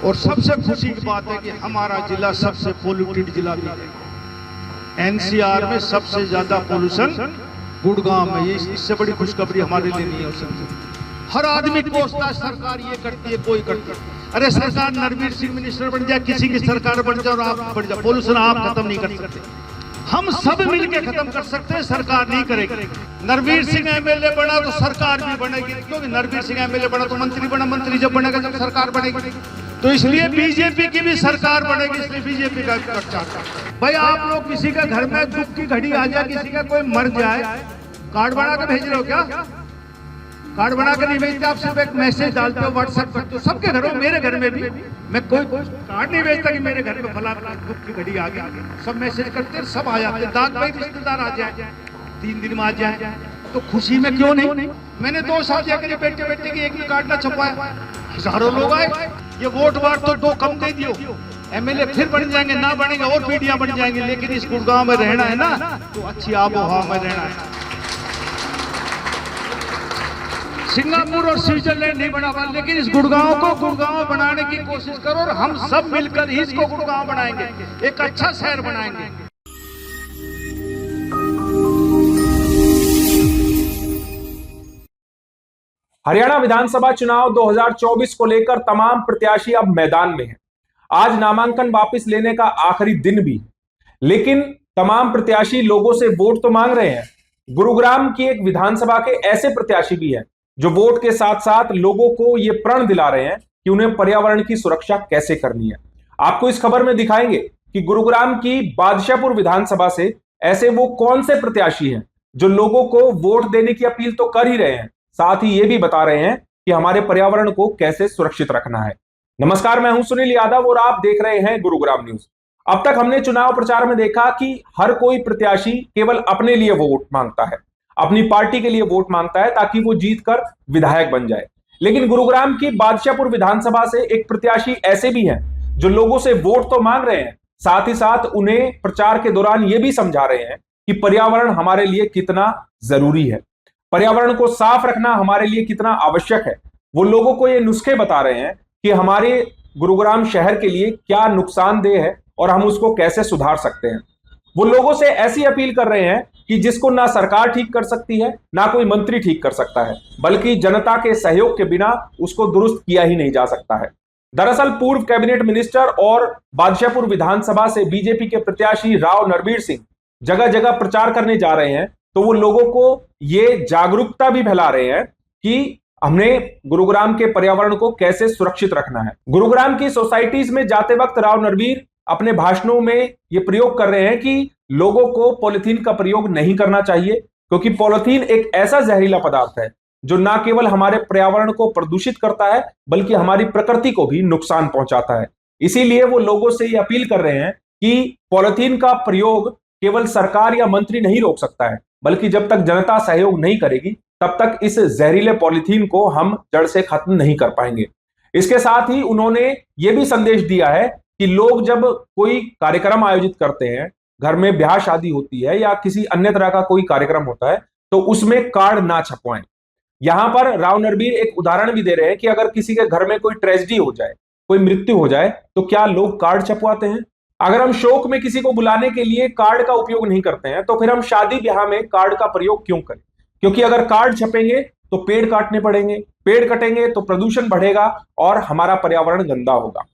और सबसे खुशी की बात है कि हमारा जिला सबसे पोल्यूटेड जिला भी है। एनसीआर में सबसे ज्यादा पोल्यूशन गुड़गांव में। ये इससे बड़ी खुशखबरी हमारे लिए नहीं है। हर आदमी कोसता है सरकार ये करती है, कोई करती है। अरे सरकार नरवीर सिंह मिनिस्टर बन जाए, किसी की सरकार बन जाए और आप बन जाए, पोल्यूशन आप खत्म नहीं कर सकते। हम सब मिलके खत्म कर सकते हैं, सरकार नहीं करेगी। नरवीर सिंह एमएलए बना तो सरकार भी बनेगी, क्योंकि नरवीर सिंह एमएलए बना तो मंत्री बना, मंत्री जब बनेगा जब सरकार बनेगी। तो इसलिए बीजेपी की भी सरकार बनेगी, इसलिए बीजेपी का प्रचार। भाई आप लोग किसी का घर में दुख की घड़ी आ जाए, किसी का कोई मर जाए, कार्ड बना के भेज रहे हो क्या? कार्ड बना कर नहीं भेजते, आप सिर्फ एक मैसेज डालते हो, व्हाट्सएप करते हो। सबके घरों, मेरे घर में भी मैं कोई कार्ड नहीं भेजता कि मेरे घर में फला दुख की घड़ी आ गई। सब मैसेज करते हैं, सब आ जाते हैं। दाग भाई रिश्तेदार आ जाए, 3 दिन में आ जाए, तो खुशी में क्यों नहीं? मैंने 2 साल जाकर बेटे बेटे की एक भी कार्ड ना छपवाया, हजारों लोग आए। ये वोट वाट तो 2 कम दे दियो, एमएलए फिर बन जाएंगे, ना बनेंगे और पीढ़ियां बन जाएंगी। लेकिन इस गुड़गांव में रहना है ना, तो अच्छी आबोहवा में रहना है। सिंगापुर और स्विट्जरलैंड नहीं बना पाए, लेकिन इस गुड़गांव को गुड़गांव बनाने की कोशिश करो और हम सब मिलकर ही इसको गुड़गांव बनाएंगे, एक अच्छा शहर बनाएंगे। हरियाणा विधानसभा चुनाव 2024 को लेकर तमाम प्रत्याशी अब मैदान में हैं। आज नामांकन वापस लेने का आखिरी दिन भी, लेकिन तमाम प्रत्याशी लोगों से वोट तो मांग रहे हैं। गुरुग्राम की एक विधानसभा के ऐसे प्रत्याशी भी हैं जो वोट के साथ साथ लोगों को यह प्रण दिला रहे हैं कि उन्हें पर्यावरण की सुरक्षा कैसे करनी है। आपको इस खबर में दिखाएंगे कि गुरुग्राम की बादशाहपुर विधानसभा से ऐसे वो कौन से प्रत्याशी हैं जो लोगों को वोट देने की अपील तो कर ही रहे हैं, साथ ही ये भी बता रहे हैं कि हमारे पर्यावरण को कैसे सुरक्षित रखना है। नमस्कार, मैं हूं सुनील यादव और आप देख रहे हैं गुरुग्राम न्यूज। अब तक हमने चुनाव प्रचार में देखा कि हर कोई प्रत्याशी केवल अपने लिए वोट मांगता है, अपनी पार्टी के लिए वोट मांगता है ताकि वो जीतकर विधायक बन जाए। लेकिन गुरुग्राम की बादशाहपुर विधानसभा से एक प्रत्याशी ऐसे भी हैं जो लोगों से वोट तो मांग रहे हैं, साथ ही साथ उन्हें प्रचार के दौरान ये भी समझा रहे हैं कि पर्यावरण हमारे लिए कितना जरूरी है, पर्यावरण को साफ रखना हमारे लिए कितना आवश्यक है। वो लोगों को ये नुस्खे बता रहे हैं कि हमारे गुरुग्राम शहर के लिए क्या नुकसानदेह है और हम उसको कैसे सुधार सकते हैं। वो लोगों से ऐसी अपील कर रहे हैं कि जिसको ना सरकार ठीक कर सकती है, ना कोई मंत्री ठीक कर सकता है, बल्कि जनता के सहयोग के बिना उसको दुरुस्त किया ही नहीं जा सकता है। दरअसल पूर्व कैबिनेट मिनिस्टर और बादशाहपुर विधानसभा से बीजेपी के प्रत्याशी राव नरवीर सिंह जगह जगह प्रचार करने जा रहे हैं, तो वो लोगों को ये जागरूकता भी फैला रहे हैं कि हमने गुरुग्राम के पर्यावरण को कैसे सुरक्षित रखना है। गुरुग्राम की सोसाइटीज में जाते वक्त राव नरवीर अपने भाषणों में ये प्रयोग कर रहे हैं कि लोगों को पॉलिथीन का प्रयोग नहीं करना चाहिए, क्योंकि पॉलिथीन एक ऐसा जहरीला पदार्थ है जो ना केवल हमारे पर्यावरण को प्रदूषित करता है बल्कि हमारी प्रकृति को भी नुकसान पहुंचाता है। इसीलिए वो लोगों से ये अपील कर रहे हैं कि पॉलिथीन का प्रयोग केवल सरकार या मंत्री नहीं रोक सकता है, बल्कि जब तक जनता सहयोग नहीं करेगी तब तक इस जहरीले पॉलिथीन को हम जड़ से खत्म नहीं कर पाएंगे। इसके साथ ही उन्होंने ये भी संदेश दिया है कि लोग जब कोई कार्यक्रम आयोजित करते हैं, घर में ब्याह शादी होती है या किसी अन्य तरह का कोई कार्यक्रम होता है, तो उसमें कार्ड ना छपवाएं। यहां पर राव नरवीर एक उदाहरण भी दे रहे हैं कि अगर किसी के घर में कोई ट्रेजेडी हो जाए, कोई मृत्यु हो जाए, तो क्या लोग कार्ड छपवाते हैं? अगर हम शोक में किसी को बुलाने के लिए कार्ड का उपयोग नहीं करते हैं, तो फिर हम शादी ब्याह में कार्ड का प्रयोग क्यों करें? क्योंकि अगर कार्ड छपेंगे तो पेड़ काटने पड़ेंगे, पेड़ कटेंगे तो प्रदूषण बढ़ेगा और हमारा पर्यावरण गंदा होगा।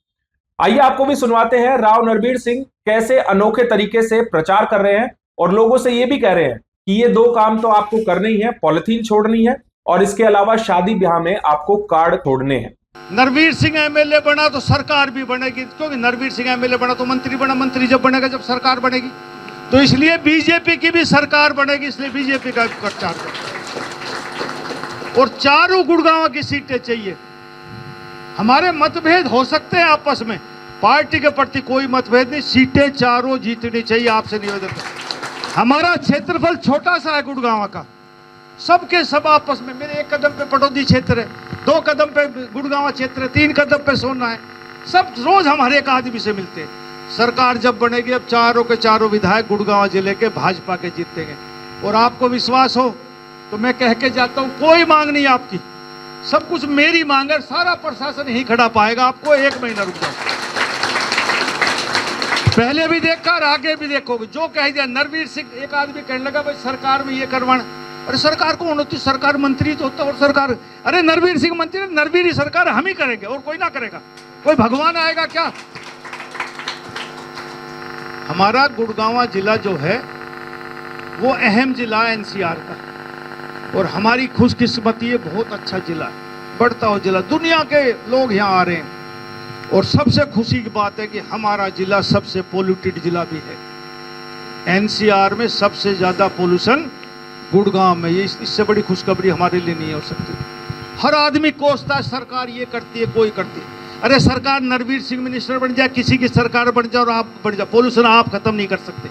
आइए आपको भी सुनवाते हैं राव नरवीर सिंह कैसे अनोखे तरीके से प्रचार कर रहे हैं और लोगों से ये भी कह रहे हैं कि ये 2 काम तो आपको करने ही है, पॉलिथीन छोड़नी है और इसके अलावा शादी ब्याह में आपको कार्ड छोड़ने हैं। नरवीर सिंह एमएलए बना तो सरकार भी बनेगी, क्योंकि नरवीर सिंह एमएलए बना तो मंत्री बना, मंत्री जब बनेगा जब सरकार बनेगी। तो इसलिए बीजेपी की भी सरकार बनेगी, इसलिए बीजेपी का प्रचार करें। और चारों गुड़गांव की सीटें चाहिए। हमारे मतभेद हो सकते हैं आपस में, पार्टी के प्रति कोई मतभेद नहीं, सीटें चारों जीतनी चाहिए। आपसे निवेदन है, हमारा क्षेत्रफल छोटा सा है गुड़गांव का, सबके सब आपस में, मेरे 1 कदम पे पटौदी क्षेत्र है, 2 कदम पे गुड़गांव क्षेत्र है, 3 कदम पे सोना है, सब रोज हम हर एक आदमी से मिलते हैं। सरकार जब बनेगी अब चारों के चारों विधायक गुड़गांव जिले के भाजपा के जीतेंगे। और आपको विश्वास हो तो मैं कह के जाता हूं, कोई मांग नहीं आपकी, सब कुछ मेरी मांग है, सारा प्रशासन यही खड़ा पाएगा आपको, 1 महीना रुक जाओ। पहले भी देखा और आगे भी देखोगे। जो कह दिया नरवीर सिंह, एक आदमी कहने लगा भाई सरकार में ये करवाना। अरे सरकार कौन होती, सरकार मंत्री तो होता है, और सरकार, अरे नरवीर सिंह मंत्री, नरवीर ही सरकार हम ही करेंगे और कोई ना करेगा, कोई भगवान आएगा क्या। हमारा गुड़गांव जिला जो है वो अहम जिला है एनसीआर का, और हमारी खुशकिस्मती है, बहुत अच्छा जिला है, बढ़ता हुआ जिला, दुनिया के लोग यहाँ आ रहे हैं। और सबसे खुशी की बात है कि हमारा जिला सबसे पोल्यूटेड जिला भी है। एनसीआर में सबसे ज्यादा पोल्यूशन गुड़गांव में, ये इससे बड़ी खुशखबरी हमारे लिए नहीं हो सकती। हर आदमी कोसता है सरकार ये करती है, कोई करती है। अरे सरकार नरवीर सिंह मिनिस्टर बन जाए, किसी की सरकार बन जाए और आप बन जाए, पोल्यूशन आप खत्म नहीं कर सकते,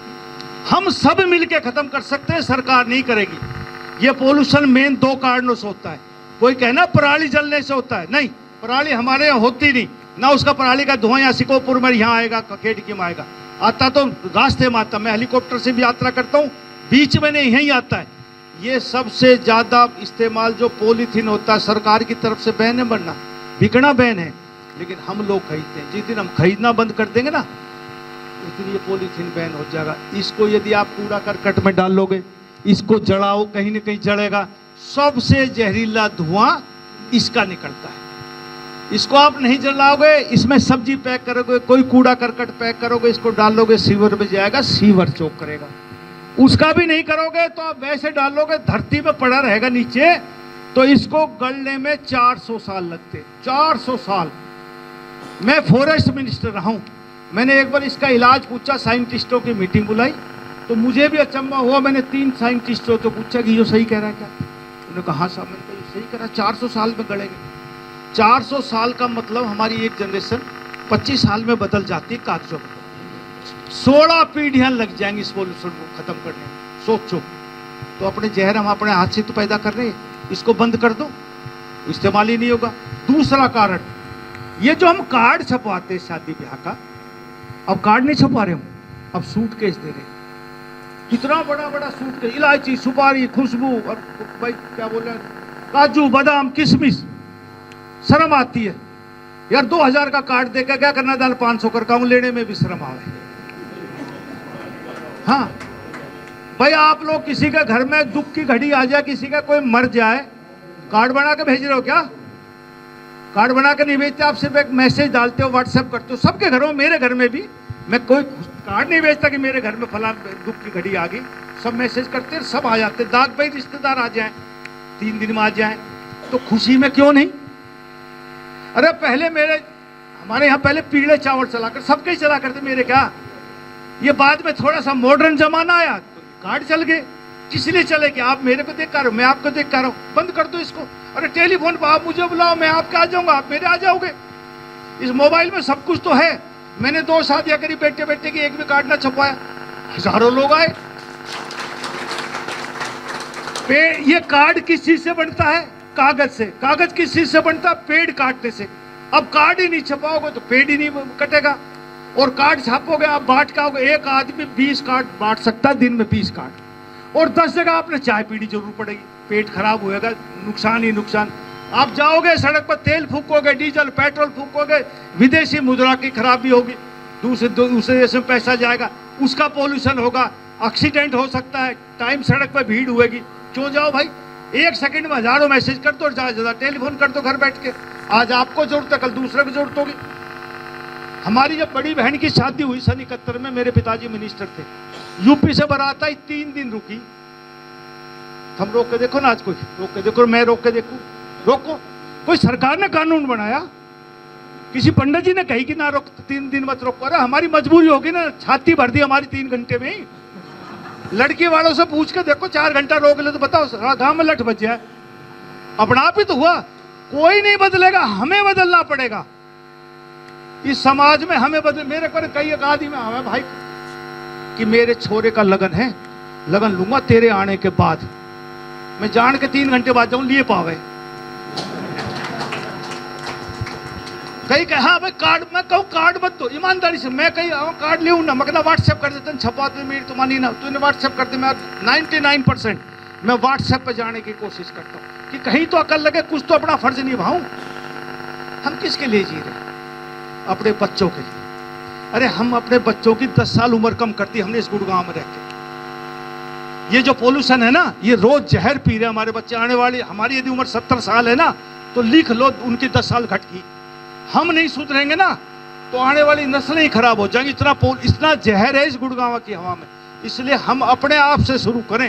हम सब मिलकर खत्म कर सकते हैं, सरकार नहीं करेगी। ये पोल्यूशन मेन 2 कारणों से होता है। कोई कहना पराली जलने से होता है, नहीं, पराली हमारे यहाँ होती नहीं ना, उसका पराली का धुआं यहाँ सिकोपुर में यहाँ आएगा, केडकी में आएगा, आता तो रास्ते में आता, मैं हेलीकॉप्टर से भी यात्रा करता हूँ, बीच में नहीं यहीं आता है। ये सबसे ज्यादा इस्तेमाल जो पॉलीथीन होता है, सरकार की तरफ से बैन है, बनना बिकना बैन है, लेकिन हम लोग खरीदते हैं। जिस दिन हम खरीदना बंद कर देंगे ना, उस दिन ये पॉलीथीन बैन हो जाएगा। इसको यदि आप कूड़ा करकट में डाल लोगे, इसको जलाओ, कहीं ना कहीं जलेगा, सबसे जहरीला धुआं इसका निकलता है। इसको आप नहीं जलाओगे, इसमें सब्जी पैक करोगे, कोई कूड़ा करकट पैक करोगे, इसको डालोगे, सीवर में जाएगा, सीवर चौक करेगा। उसका भी नहीं करोगे तो आप वैसे डालोगे, धरती में पड़ा रहेगा नीचे, तो इसको गलने में 400 साल लगते, 400 साल। मैं फॉरेस्ट मिनिस्टर रहा हूं, मैंने एक बार इसका इलाज पूछा, साइंटिस्टों की मीटिंग बुलाई, तो मुझे भी अचंभा हुआ। मैंने 3 साइंटिस्टों को पूछा कि ये सही कह रहा है क्या? उन्होंने कहा हाँ साहब, मैंने कहा सही कह रहा है, 400 साल में गलेंगे। 400 साल का मतलब हमारी एक जनरेशन 25 साल में बदल जाती है कागजों में। 16 पीढ़ियां लग जाएंगी इस पोल्यूशन को खत्म करने में, सोचो। तो अपने जहर हम अपने हाथ से तो पैदा कर रहे हैं, इसको बंद कर दो, इस्तेमाल ही नहीं होगा। दूसरा कारण, ये जो हम कार्ड छपवाते हैं शादी ब्याह का, अब कार्ड नहीं छपवा रहे हम, अब सूटकेस दे रहे हैं। कितना बड़ा बड़ा सूटकेस, इलायची, सुपारी, खुशबू, और भाई क्या बोल रहे हैं, काजू, बादाम, किशमिश। शर्म आती है यार, 2000 का कार्ड देकर क्या करना था, 500 कर का लेने में भी शर्म आवे। हाँ भाई, आप लोग किसी के घर में दुख की घड़ी आ जाए, किसी का कोई मर जाए, कार्ड बना के भेज रहे हो क्या? कार्ड बना के नहीं भेजते आप, सिर्फ एक मैसेज डालते हो, व्हाट्सएप करते हो। सबके घरों में, मेरे घर में भी, मैं कोई कार्ड नहीं भेजता कि मेरे घर में फला दुख की घड़ी आ गई। सब मैसेज करते हैं, सब आ जाते। दाग भाई रिश्तेदार आ जाए, 3 दिन में आ जाए, तो खुशी में क्यों नहीं? अरे पहले हमारे यहाँ पहले पीले चावल चलाकर सबके ही चला करते, मेरे क्या, ये बाद में थोड़ा सा मॉडर्न जमाना आया तो कार्ड चल गए। किस लिए चले कि आप मेरे को देख कर, मैं आपको देख कर रहा हूं, बंद कर दो इसको। अरे टेलीफोन पर आप मुझे बुलाओ, मैं आपके आ जाऊंगा, आप मेरे आ जाओगे। इस मोबाइल में सब कुछ तो है। मैंने 2 शादियां करी, बेटे बेटे की, एक भी कार्ड ना छपवाया, हजारों लोग आए। ये कार्ड किस चीज से बनता है? कागज से। कागज किस चीज से बनता है? पेड़ काटने से। अब कार्ड ही नहीं छपाओगे तो पेड़ ही नहीं कटेगा, और कार्ड छापोगे आप बांट के आओगे। एक आदमी 20 कार्ड बांट सकता है दिन में, 20 कार्ड, और 10 जगह आपने चाय पीनी जरूर पड़ेगी। पेट खराब होएगा, नुकसान ही नुकसान। आप जाओगे सड़क पर, तेल फूकोगे, डीजल पेट्रोल फूकोगे, विदेशी मुद्रा की खराबी होगी, दूसरे देश में पैसा जाएगा, उसका पोल्यूशन होगा, एक्सीडेंट हो सकता है, टाइम सड़क पर भीड़ हुएगी। क्यों जाओ भाई? 1 सेकंड में हजारों मैसेज कर दो, और ज्यादा टेलीफोन कर दो घर बैठ के। आज आपको जरूरत है, कल दूसरे को जरूरत होगी। हमारी जब बड़ी बहन की शादी हुई सन 71 में, मेरे पिताजी मिनिस्टर थे, यूपी से बारात आई, 3 दिन रुकी। हम रोक के देखो ना, आज कोई रोक के देखो, मैं रोक के देखूं? रोको? कोई सरकार ने कानून बनाया? किसी पंडित जी ने कही कि ना रोक, 3 दिन मत रोको? अरे हमारी मजबूरी होगी ना, छाती भर दी हमारी 3 घंटे में ही। लड़की वालों से पूछ के देखो, 4 घंटा रोक ले तो बताओ गांव में लठ बच जाए। अपना आप ही तो हुआ, कोई नहीं बदलेगा, हमें बदलना पड़ेगा। इस समाज में हमें बदल। मेरे को कई एक आदमी आवे भाई कि मेरे छोरे का लगन है, लगन लूंगा तेरे आने के बाद। मैं जान के 3 घंटे बाद जाऊं, लिए पावे। कहीं कहा हाँ भाई कार्ड, मैं कहूँ कार्ड मत दो, ईमानदारी से। मैं कहीं कार्ड ले ना, मैं व्हाट्सएप कर देता, छपा दे मेरी तो मानी ना, तूने व्हाट्सएप कर दे। मैं 99% मैं व्हाट्सएप पे जाने की कोशिश करता हूँ कि कहीं तो अकल लगे, कुछ तो अपना फर्ज निभाऊं। हम किसके लिए जी रहे? अपने बच्चों के लिए। अरे हम अपने बच्चों की 10 साल उम्र कम करती हमने इस गुड़गांव में रह के। ये जो पोल्यूशन है ना, ये रोज जहर पी रहे हमारे बच्चे। आने वाली हमारी यदि उम्र 70 साल है ना, तो लिख लो उनकी 10 साल घट गई। हम नहीं सुधरेंगे ना तो आने वाली नस्लें ही खराब हो जाएंगी। इतना जहर है इस गुड़गांव की हवा में। इसलिए हम अपने आप से शुरू करें।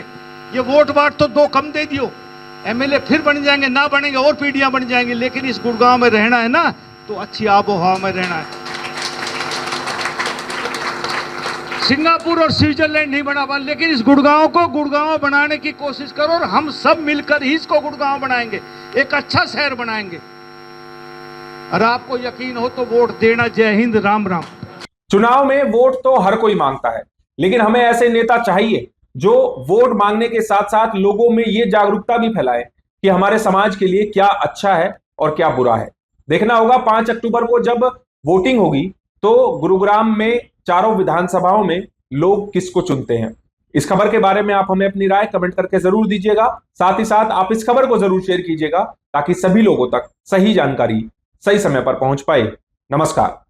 ये वोट वाट तो 2 कम दे दियो, एमएलए फिर बन जाएंगे, ना बनेंगे और पीढ़ियां बन जाएंगी। लेकिन इस गुड़गांव में रहना है ना, तो अच्छी आबो हवा में रहना है। सिंगापुर और स्विट्जरलैंड नहीं बना पा, लेकिन इस गुड़गांव को गुड़गांव बनाने की कोशिश करो और हम सब मिलकर ही इसको गुड़गांव बनाएंगे, एक अच्छा शहर बनाएंगे। और आपको यकीन हो तो वोट देना। जय हिंद, राम राम। चुनाव में वोट तो हर कोई मांगता है, लेकिन हमें ऐसे नेता चाहिए जो वोट मांगने के साथ साथ लोगों में ये जागरूकता भी फैलाए कि हमारे समाज के लिए क्या अच्छा है और क्या बुरा है। देखना होगा 5 अक्टूबर को जब वोटिंग होगी तो गुरुग्राम में चारों विधानसभाओं में लोग किसको चुनते हैं। इस खबर के बारे में आप हमें अपनी राय कमेंट करके जरूर दीजिएगा। साथ ही साथ आप इस खबर को जरूर शेयर कीजिएगा ताकि सभी लोगों तक सही जानकारी सही समय पर पहुंच पाए। नमस्कार।